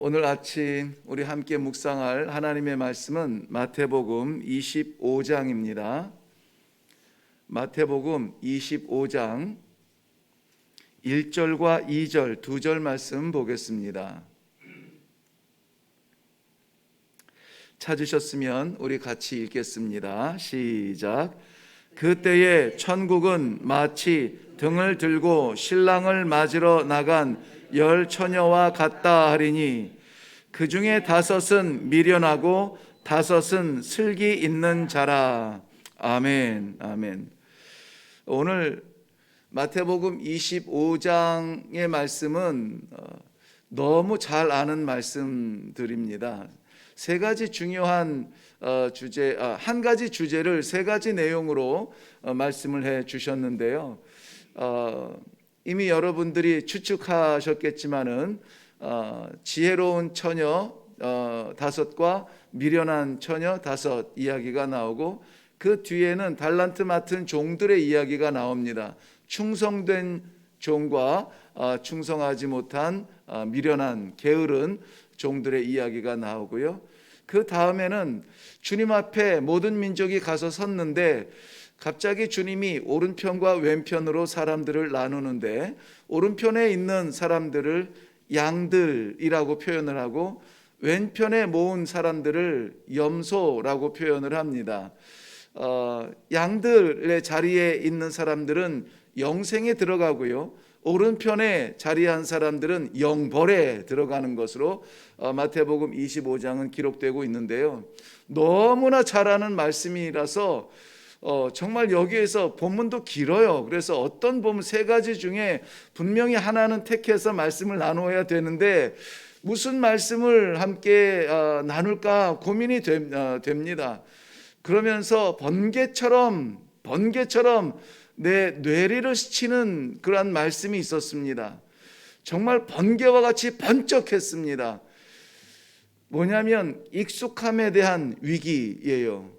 오늘 아침 우리 함께 묵상할 하나님의 말씀은 마태복음 25장입니다. 마태복음 25장 1절과 2절 두 절 말씀 보겠습니다. 찾으셨으면 우리 같이 읽겠습니다. 시작. 그때에 천국은 마치 등을 들고 신랑을 맞으러 나간 10 처녀와 같다 하리니 그 중에 5은 미련하고 5은 슬기 있는 자라. 아멘. 아멘. 오늘 마태복음 25장의 말씀은 너무 잘 아는 말씀들입니다. 세 가지 중요한 한 가지 주제를 세 가지 내용으로 말씀을 해 주셨는데요. 이미 여러분들이 추측하셨겠지만은 지혜로운 처녀 5과 미련한 처녀 5 이야기가 나오고, 그 뒤에는 달란트 맡은 종들의 이야기가 나옵니다. 충성된 종과 충성하지 못한 미련한 게으른 종들의 이야기가 나오고요. 그 다음에는 주님 앞에 모든 민족이 가서 섰는데 갑자기 주님이 오른편과 왼편으로 사람들을 나누는데, 오른편에 있는 사람들을 양들이라고 표현을 하고 왼편에 모은 사람들을 염소라고 표현을 합니다. 양들의 자리에 있는 사람들은 영생에 들어가고요, 오른편에 자리한 사람들은 영벌에 들어가는 것으로 마태복음 25장은 기록되고 있는데요. 너무나 잘 아는 말씀이라서 정말 여기에서 본문도 길어요. 그래서 어떤 본문 세 가지 중에 분명히 하나는 택해서 말씀을 나누어야 되는데 무슨 말씀을 함께 나눌까 고민이 됩니다. 그러면서 번개처럼 내 뇌리를 스치는 그러한 말씀이 있었습니다. 정말 번개와 같이 번쩍했습니다. 뭐냐면 익숙함에 대한 위기예요.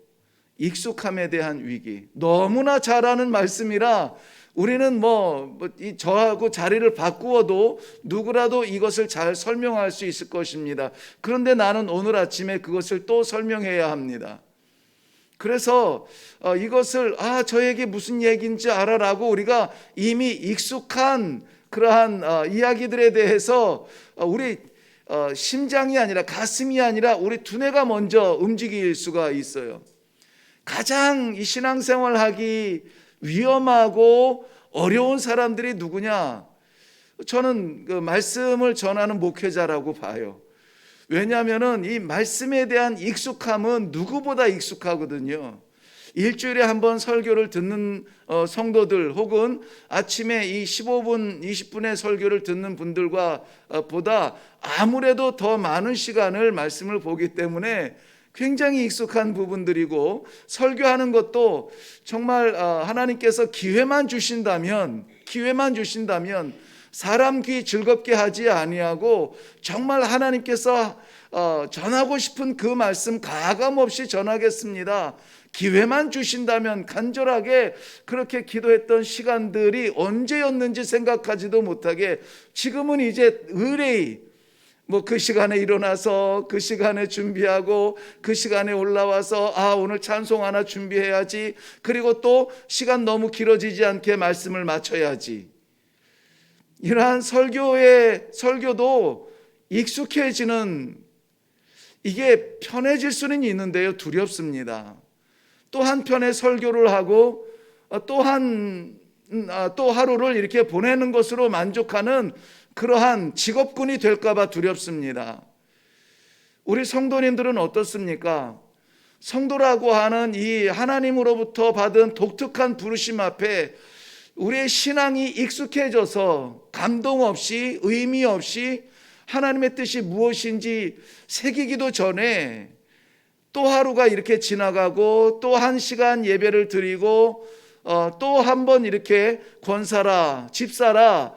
익숙함에 대한 위기. 너무나 잘 아는 말씀이라 우리는 저하고 자리를 바꾸어도 누구라도 이것을 잘 설명할 수 있을 것입니다. 그런데 나는 오늘 아침에 그것을 또 설명해야 합니다. 그래서 이것을 저에게 무슨 얘기인지 알아라고 우리가 이미 익숙한 그러한 이야기들에 대해서 우리 심장이 아니라 가슴이 아니라 우리 두뇌가 먼저 움직일 수가 있어요. 가장 이 신앙생활하기 위험하고 어려운 사람들이 누구냐? 저는 그 말씀을 전하는 목회자라고 봐요. 왜냐하면 이 말씀에 대한 익숙함은 누구보다 익숙하거든요. 일주일에 한 번 설교를 듣는 성도들, 혹은 아침에 이 15분, 20분의 설교를 듣는 분들과 보다 아무래도 더 많은 시간을 말씀을 보기 때문에 굉장히 익숙한 부분들이고, 설교하는 것도 정말 하나님께서 기회만 주신다면 사람 귀 즐겁게 하지 아니하고 정말 하나님께서 전하고 싶은 그 말씀 가감없이 전하겠습니다, 기회만 주신다면 간절하게 그렇게 기도했던 시간들이 언제였는지 생각하지도 못하게 지금은 이제 의뢰이 그 시간에 일어나서 그 시간에 준비하고 그 시간에 올라와서 오늘 찬송 하나 준비해야지, 그리고 또 시간 너무 길어지지 않게 말씀을 마쳐야지. 이러한 설교도 익숙해지는, 이게 편해질 수는 있는데요, 두렵습니다. 또 한편의 설교를 하고 또 하루를 이렇게 보내는 것으로 만족하는 그러한 직업군이 될까봐 두렵습니다. 우리 성도님들은 어떻습니까? 성도라고 하는 이 하나님으로부터 받은 독특한 부르심 앞에 우리의 신앙이 익숙해져서 감동 없이, 의미 없이 하나님의 뜻이 무엇인지 새기기도 전에 또 하루가 이렇게 지나가고 또 1시간 예배를 드리고 또 한 번 이렇게 권사라, 집사라,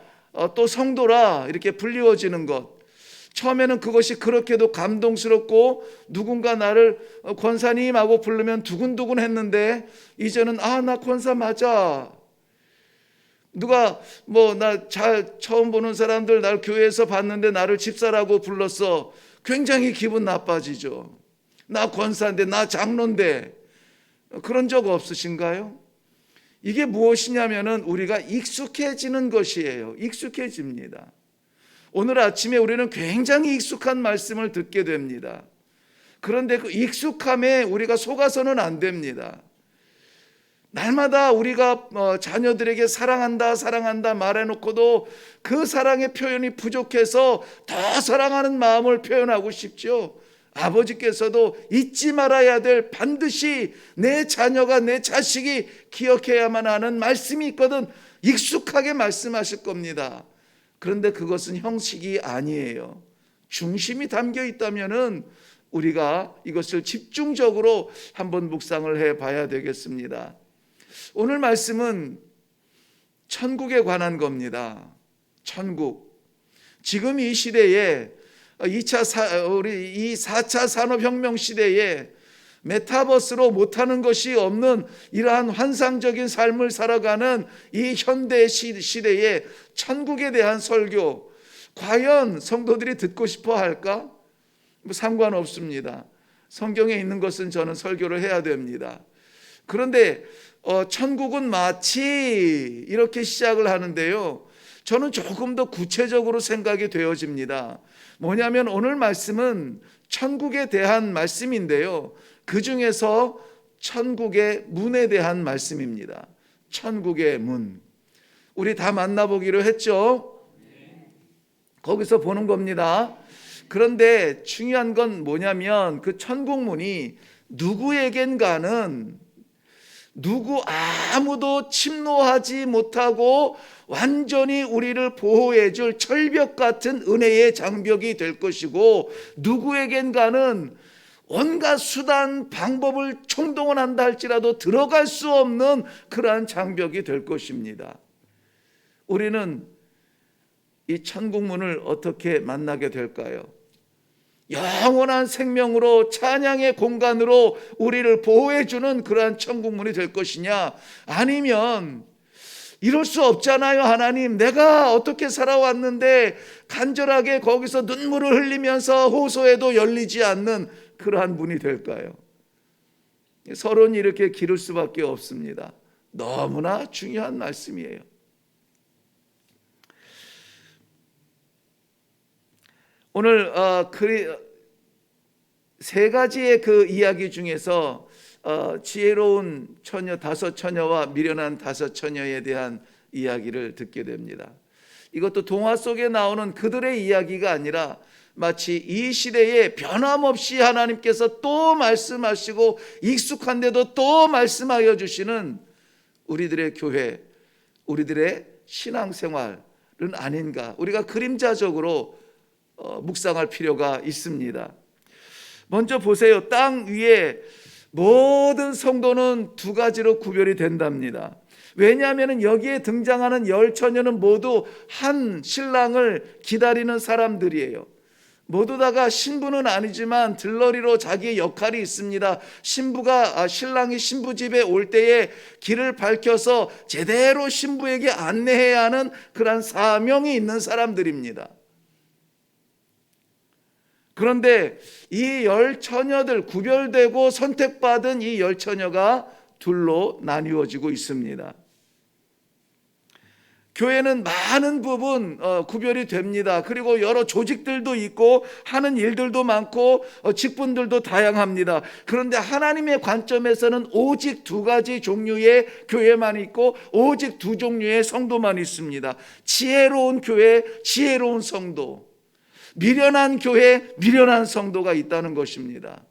또 성도라 이렇게 불리워지는 것, 처음에는 그것이 그렇게도 감동스럽고 누군가 나를 권사님하고 부르면 두근두근 했는데 이제는 나 권사 맞아, 누가 나 처음 보는 사람들 날 교회에서 봤는데 나를 집사라고 불렀어. 굉장히 기분 나빠지죠. 나 권사인데, 나 장로인데. 그런 적 없으신가요? 이게 무엇이냐면은 우리가 익숙해지는 것이에요. 익숙해집니다. 오늘 아침에 우리는 굉장히 익숙한 말씀을 듣게 됩니다. 그런데 그 익숙함에 우리가 속아서는 안 됩니다. 날마다 우리가 자녀들에게 사랑한다 사랑한다 말해놓고도 그 사랑의 표현이 부족해서 더 사랑하는 마음을 표현하고 싶죠. 아버지께서도 잊지 말아야 될, 반드시 내 자녀가, 내 자식이 기억해야만 하는 말씀이 있거든. 익숙하게 말씀하실 겁니다. 그런데 그것은 형식이 아니에요. 중심이 담겨 있다면은 우리가 이것을 집중적으로 한번 묵상을 해 봐야 되겠습니다. 오늘 말씀은 천국에 관한 겁니다. 천국. 지금 이 시대에 우리 이 4차 산업혁명 시대에 메타버스로 못하는 것이 없는 이러한 환상적인 삶을 살아가는 이 현대 시대에 천국에 대한 설교, 과연 성도들이 듣고 싶어 할까? 상관없습니다. 성경에 있는 것은 저는 설교를 해야 됩니다. 그런데 천국은 마치 이렇게 시작을 하는데요, 저는 조금 더 구체적으로 생각이 되어집니다. 뭐냐면 오늘 말씀은 천국에 대한 말씀인데요, 그 중에서 천국의 문에 대한 말씀입니다. 천국의 문. 우리 다 만나보기로 했죠? 거기서 보는 겁니다. 그런데 중요한 건 뭐냐면 그 천국문이 누구에겐가는 누구 아무도 침노하지 못하고 완전히 우리를 보호해 줄 철벽 같은 은혜의 장벽이 될 것이고, 누구에겐가는 온갖 수단 방법을 총동원한다 할지라도 들어갈 수 없는 그러한 장벽이 될 것입니다. 우리는 이 천국문을 어떻게 만나게 될까요? 영원한 생명으로 찬양의 공간으로 우리를 보호해 주는 그러한 천국문이 될 것이냐, 아니면 이럴 수 없잖아요 하나님, 내가 어떻게 살아왔는데 간절하게 거기서 눈물을 흘리면서 호소해도 열리지 않는 그러한 문이 될까요? 서론이 이렇게 기를 수밖에 없습니다. 너무나 중요한 말씀이에요. 오늘 세 가지의 그 이야기 중에서 지혜로운 처녀 5처녀와 미련한 5처녀에 대한 이야기를 듣게 됩니다. 이것도 동화 속에 나오는 그들의 이야기가 아니라 마치 이 시대에 변함없이 하나님께서 또 말씀하시고 익숙한데도 또 말씀하여 주시는 우리들의 교회, 우리들의 신앙생활은 아닌가, 우리가 그림자적으로 묵상할 필요가 있습니다. 먼저 보세요. 땅 위에 모든 성도는 두 가지로 구별이 된답니다. 왜냐하면 여기에 등장하는 10처녀는 모두 한 신랑을 기다리는 사람들이에요. 모두 다가 신부는 아니지만 들러리로 자기의 역할이 있습니다. 신랑이 신부 집에 올 때에 길을 밝혀서 제대로 신부에게 안내해야 하는 그런 사명이 있는 사람들입니다. 그런데 이 10처녀들, 구별되고 선택받은 이 10처녀가 둘로 나뉘어지고 있습니다. 교회는 많은 부분 구별이 됩니다. 그리고 여러 조직들도 있고 하는 일들도 많고 직분들도 다양합니다. 그런데 하나님의 관점에서는 오직 두 가지 종류의 교회만 있고 오직 두 종류의 성도만 있습니다. 지혜로운 교회, 지혜로운 성도, 미련한 교회, 미련한 성도가 있다는 것입니다.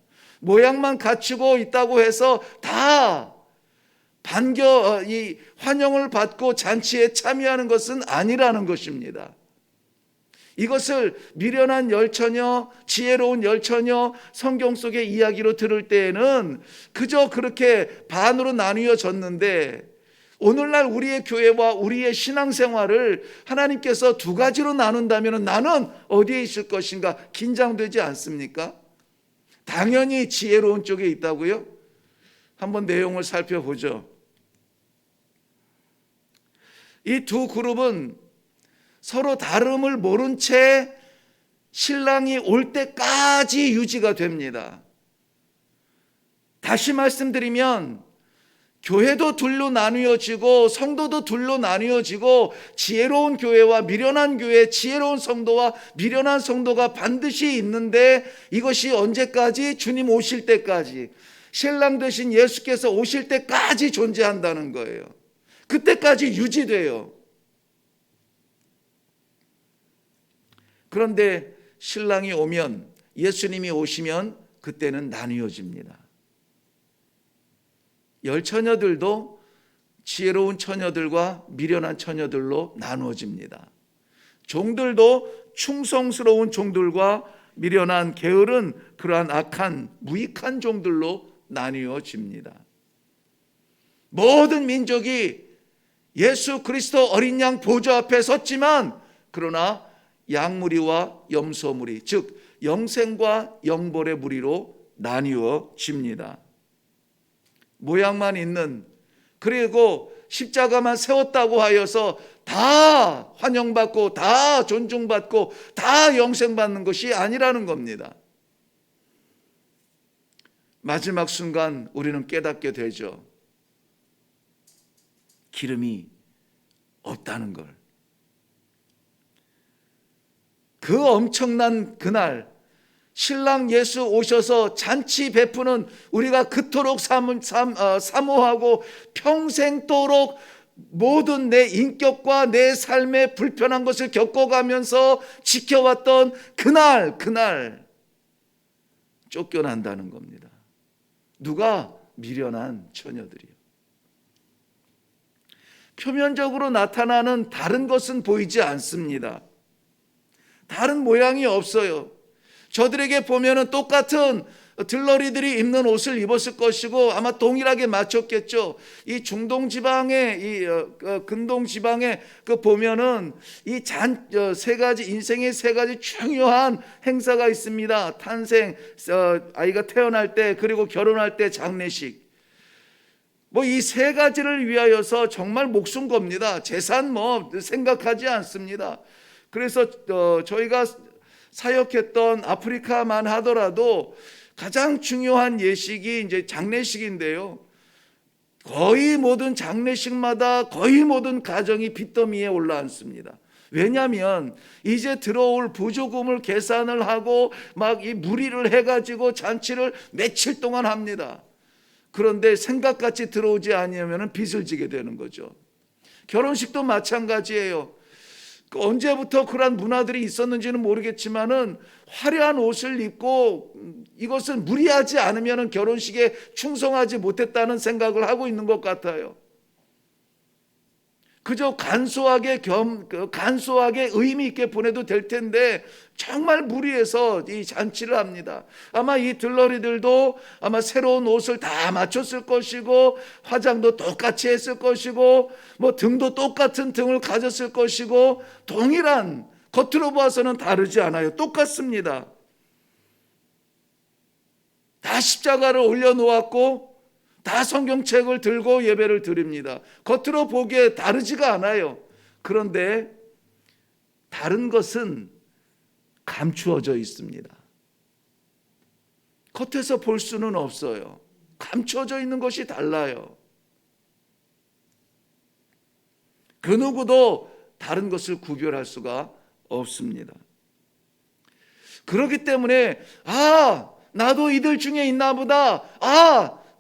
모양만 갖추고 있다고 해서 다 이 환영을 받고 잔치에 참여하는 것은 아니라는 것입니다. 이것을 미련한 10처녀, 지혜로운 10처녀 성경 속의 이야기로 들을 때에는 그저 그렇게 반으로 나뉘어졌는데, 오늘날 우리의 교회와 우리의 신앙생활을 하나님께서 두 가지로 나눈다면 나는 어디에 있을 것인가 긴장되지 않습니까? 당연히 지혜로운 쪽에 있다고요? 한번 내용을 살펴보죠. 이 두 그룹은 서로 다름을 모른 채 신랑이 올 때까지 유지가 됩니다. 다시 말씀드리면 교회도 둘로 나뉘어지고 성도도 둘로 나뉘어지고 지혜로운 교회와 미련한 교회, 지혜로운 성도와 미련한 성도가 반드시 있는데 이것이 언제까지? 주님 오실 때까지, 신랑 되신 예수께서 오실 때까지 존재한다는 거예요. 그때까지 유지돼요. 그런데 신랑이 오면, 예수님이 오시면 그때는 나뉘어집니다. 열 처녀들도 지혜로운 처녀들과 미련한 처녀들로 나누어집니다. 종들도 충성스러운 종들과 미련한 게으른 그러한 악한 무익한 종들로 나뉘어집니다. 모든 민족이 예수 그리스도 어린 양 보좌 앞에 섰지만, 그러나 양무리와 염소무리, 즉 영생과 영벌의 무리로 나뉘어집니다. 모양만 있는, 그리고 십자가만 세웠다고 하여서 다 환영받고 다 존중받고 다 영생받는 것이 아니라는 겁니다. 마지막 순간 우리는 깨닫게 되죠. 기름이 없다는 걸. 그 엄청난 그날 신랑 예수 오셔서 잔치 베푸는, 우리가 그토록 사모하고 평생도록 모든 내 인격과 내 삶의 불편한 것을 겪어가면서 지켜왔던 그날 쫓겨난다는 겁니다. 누가? 미련한 처녀들이요. 표면적으로 나타나는 다른 것은 보이지 않습니다. 다른 모양이 없어요. 저들에게 보면은 똑같은 들러리들이 입는 옷을 입었을 것이고 아마 동일하게 맞췄겠죠. 이 중동 지방에, 이 근동 지방에 그 보면은 이 세 가지, 인생의 세 가지 중요한 행사가 있습니다. 탄생, 아이가 태어날 때, 그리고 결혼할 때, 장례식. 뭐 이 세 가지를 위하여서 정말 목숨 겁니다. 재산 뭐 생각하지 않습니다. 그래서 저희가 사역했던 아프리카만 하더라도 가장 중요한 예식이 이제 장례식인데요. 거의 모든 장례식마다 거의 모든 가정이 빚더미에 올라앉습니다. 왜냐하면 이제 들어올 부조금을 계산을 하고 막 이 무리를 해가지고 잔치를 며칠 동안 합니다. 그런데 생각같이 들어오지 않으면 빚을 지게 되는 거죠. 결혼식도 마찬가지예요. 언제부터 그런 문화들이 있었는지는 모르겠지만은 화려한 옷을 입고 이것은 무리하지 않으면 결혼식에 충성하지 못했다는 생각을 하고 있는 것 같아요. 그저 간소하게 의미 있게 보내도 될 텐데 정말 무리해서 이 잔치를 합니다. 아마 이 들러리들도 아마 새로운 옷을 다 맞췄을 것이고 화장도 똑같이 했을 것이고 뭐 등도 똑같은 등을 가졌을 것이고 동일한, 겉으로 봐서는 다르지 않아요. 똑같습니다. 다 십자가를 올려놓았고 다 성경책을 들고 예배를 드립니다. 겉으로 보기에 다르지가 않아요. 그런데 다른 것은 감추어져 있습니다. 겉에서 볼 수는 없어요. 감추어져 있는 것이 달라요. 그 누구도 다른 것을 구별할 수가 없습니다. 그렇기 때문에 나도 이들 중에 있나 보다,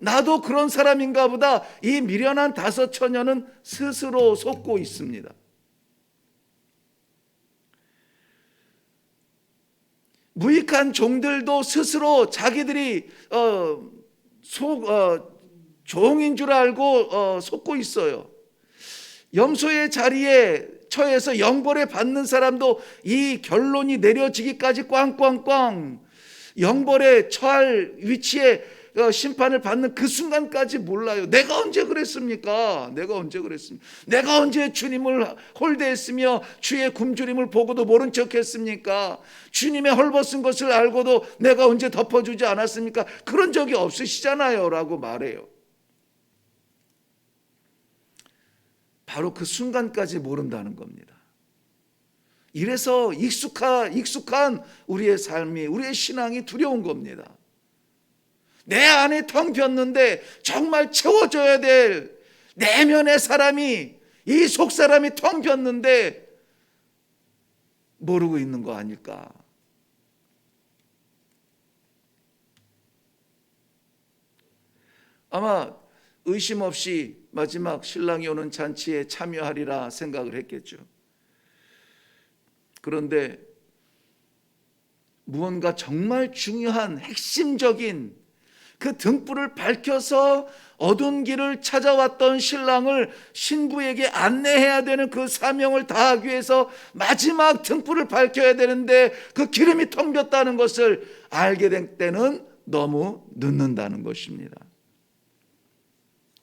나도 그런 사람인가 보다, 이 미련한 다섯 처녀는 스스로 속고 있습니다. 무익한 종들도 스스로 자기들이 종인 줄 알고 속고 있어요. 염소의 자리에 처해서 영벌에 받는 사람도 이 결론이 내려지기까지 꽝꽝꽝 영벌에 처할 위치에 심판을 받는 그 순간까지 몰라요. 내가 언제 그랬습니까? 내가 언제 주님을 홀대했으며 주의 굶주림을 보고도 모른 척했습니까? 주님의 헐벗은 것을 알고도 내가 언제 덮어주지 않았습니까? 그런 적이 없으시잖아요 라고 말해요. 바로 그 순간까지 모른다는 겁니다. 이래서 익숙한 우리의 삶이, 우리의 신앙이 두려운 겁니다. 내 안에 텅 비었는데 정말 채워줘야 될 내면의 사람이, 이 속사람이 텅 비었는데 모르고 있는 거 아닐까? 아마 의심 없이 마지막 신랑이 오는 잔치에 참여하리라 생각을 했겠죠. 그런데 무언가 정말 중요한 핵심적인 그 등불을 밝혀서 어두운 길을 찾아왔던 신랑을 신부에게 안내해야 되는 그 사명을 다하기 위해서 마지막 등불을 밝혀야 되는데 그 기름이 텅 빈다는 것을 알게 된 때는 너무 늦는다는 것입니다.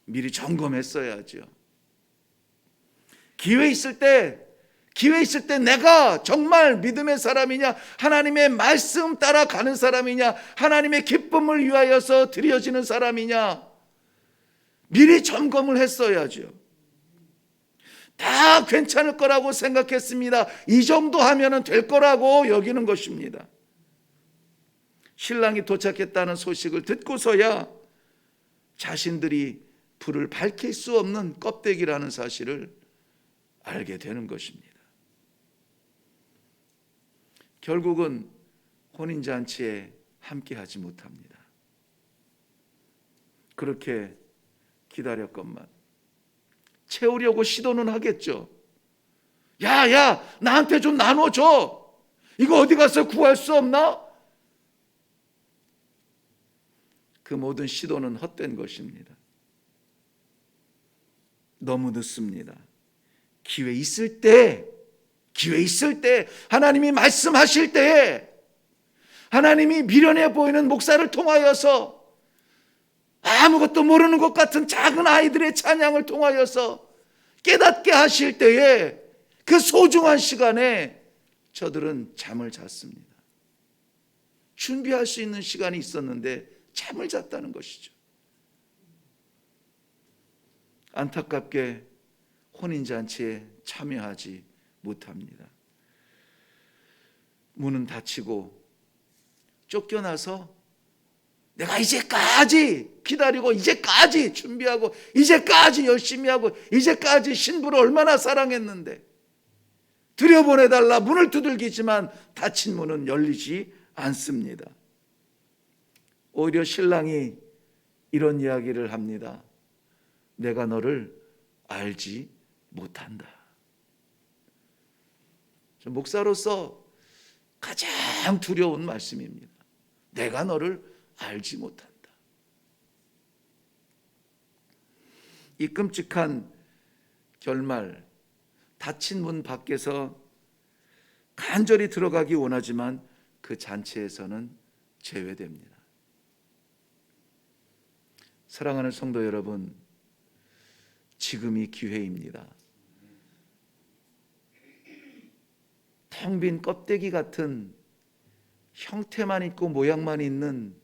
미리 점검했어야죠. 기회 있을 때 내가 정말 믿음의 사람이냐, 하나님의 말씀 따라가는 사람이냐, 하나님의 기쁨을 위하여서 드려지는 사람이냐, 미리 점검을 했어야죠. 다 괜찮을 거라고 생각했습니다. 이 정도 하면 될 거라고 여기는 것입니다. 신랑이 도착했다는 소식을 듣고서야 자신들이 불을 밝힐 수 없는 껍데기라는 사실을 알게 되는 것입니다. 결국은 혼인잔치에 함께하지 못합니다. 그렇게 기다렸건만 채우려고 시도는 하겠죠. 야, 나한테 좀 나눠줘. 이거 어디 가서 구할 수 없나? 그 모든 시도는 헛된 것입니다. 너무 늦습니다. 기회 있을 때, 하나님이 말씀하실 때에, 하나님이 미련해 보이는 목사를 통하여서, 아무것도 모르는 것 같은 작은 아이들의 찬양을 통하여서 깨닫게 하실 때에, 그 소중한 시간에 저들은 잠을 잤습니다. 준비할 수 있는 시간이 있었는데 잠을 잤다는 것이죠. 안타깝게 혼인잔치에 참여하지 못합니다. 문은 닫히고 쫓겨나서 내가 이제까지 기다리고, 이제까지 준비하고, 이제까지 열심히 하고, 이제까지 신부를 얼마나 사랑했는데 들여보내달라 문을 두들기지만 닫힌 문은 열리지 않습니다. 오히려 신랑이 이런 이야기를 합니다. 내가 너를 알지 못한다. 목사로서 가장 두려운 말씀입니다. 내가 너를 알지 못한다. 이 끔찍한 결말, 닫힌 문 밖에서 간절히 들어가기 원하지만 그 잔치에서는 제외됩니다. 사랑하는 성도 여러분, 지금이 기회입니다. 텅 빈 껍데기 같은 형태만 있고 모양만 있는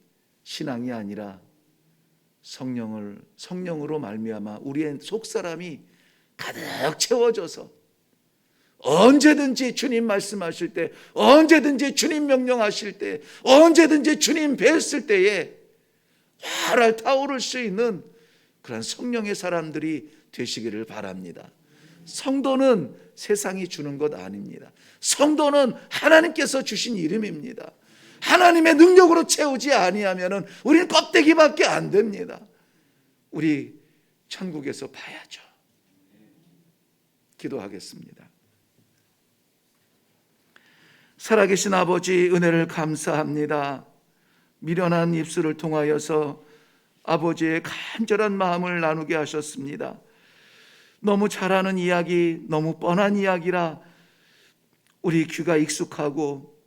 신앙이 아니라 성령으로 말미암아 우리의 속사람이 가득 채워져서 언제든지 주님 말씀하실 때, 언제든지 주님 명령하실 때, 언제든지 주님 뵀을 때에 활활 타오를 수 있는 그런 성령의 사람들이 되시기를 바랍니다. 성도는 세상이 주는 것 아닙니다. 성도는 하나님께서 주신 이름입니다. 하나님의 능력으로 채우지 아니하면 우리는 껍데기밖에 안 됩니다. 우리 천국에서 봐야죠. 기도하겠습니다. 살아계신 아버지, 은혜를 감사합니다. 미련한 입술을 통하여서 아버지의 간절한 마음을 나누게 하셨습니다. 너무 잘 아는 이야기, 너무 뻔한 이야기라 우리 귀가 익숙하고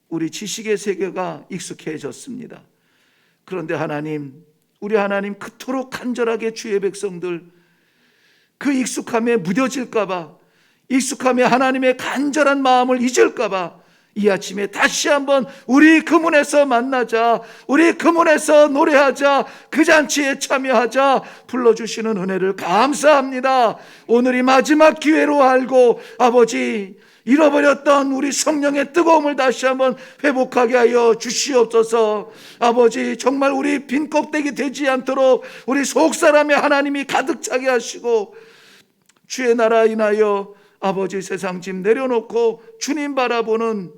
우리 지식의 세계가 익숙해졌습니다. 그런데 하나님, 우리 하나님 그토록 간절하게 주의 백성들 그 익숙함에 무뎌질까 봐, 익숙함에 하나님의 간절한 마음을 잊을까 봐 이 아침에 다시 한번 우리 그 문에서 만나자, 우리 그 문에서 노래하자, 그 잔치에 참여하자 불러주시는 은혜를 감사합니다. 오늘이 마지막 기회로 알고 아버지, 잃어버렸던 우리 성령의 뜨거움을 다시 한번 회복하게 하여 주시옵소서. 아버지, 정말 우리 빈 껍데기 되지 않도록 우리 속사람의 하나님이 가득 차게 하시고, 주의 나라 인하여 아버지 세상 짐 내려놓고 주님 바라보는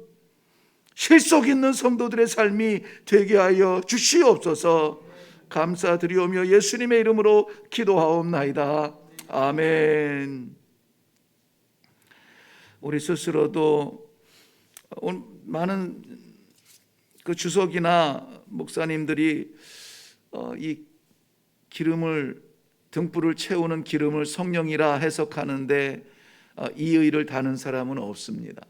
실속 있는 성도들의 삶이 되게 하여 주시옵소서. 감사드리오며 예수님의 이름으로 기도하옵나이다. 아멘. 우리 스스로도 많은 그 주석이나 목사님들이 이 기름을, 등불을 채우는 기름을 성령이라 해석하는데 이의를 다는 사람은 없습니다.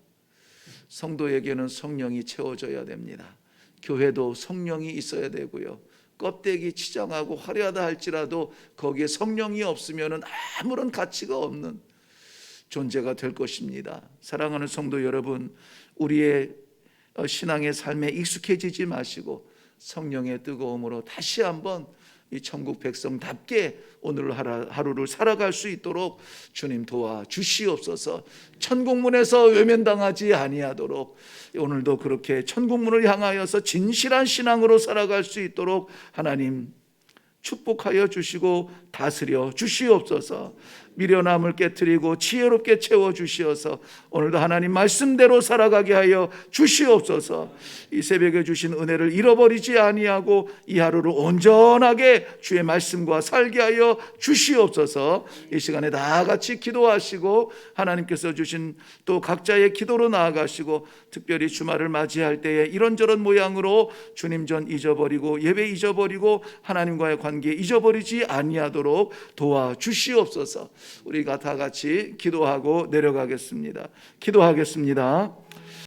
성도에게는 성령이 채워져야 됩니다. 교회도 성령이 있어야 되고요. 껍데기 치장하고 화려하다 할지라도 거기에 성령이 없으면 아무런 가치가 없는 존재가 될 것입니다. 사랑하는 성도 여러분, 우리의 신앙의 삶에 익숙해지지 마시고 성령의 뜨거움으로 다시 한번 이 천국 백성답게 오늘 하루를 살아갈 수 있도록 주님 도와 주시옵소서. 천국문에서 외면당하지 아니하도록 오늘도 그렇게 천국문을 향하여서 진실한 신앙으로 살아갈 수 있도록 하나님 축복하여 주시고 다스려 주시옵소서. 미련함을 깨트리고 지혜롭게 채워주시어서 오늘도 하나님 말씀대로 살아가게 하여 주시옵소서. 이 새벽에 주신 은혜를 잃어버리지 아니하고 이 하루를 온전하게 주의 말씀과 살게 하여 주시옵소서. 이 시간에 다 같이 기도하시고 하나님께서 주신 또 각자의 기도로 나아가시고, 특별히 주말을 맞이할 때에 이런저런 모양으로 주님 전 잊어버리고 예배 잊어버리고 하나님과의 관계 잊어버리지 아니하도록 도와 주시옵소서. 우리가 다 같이 기도하고 내려가겠습니다. 기도하겠습니다.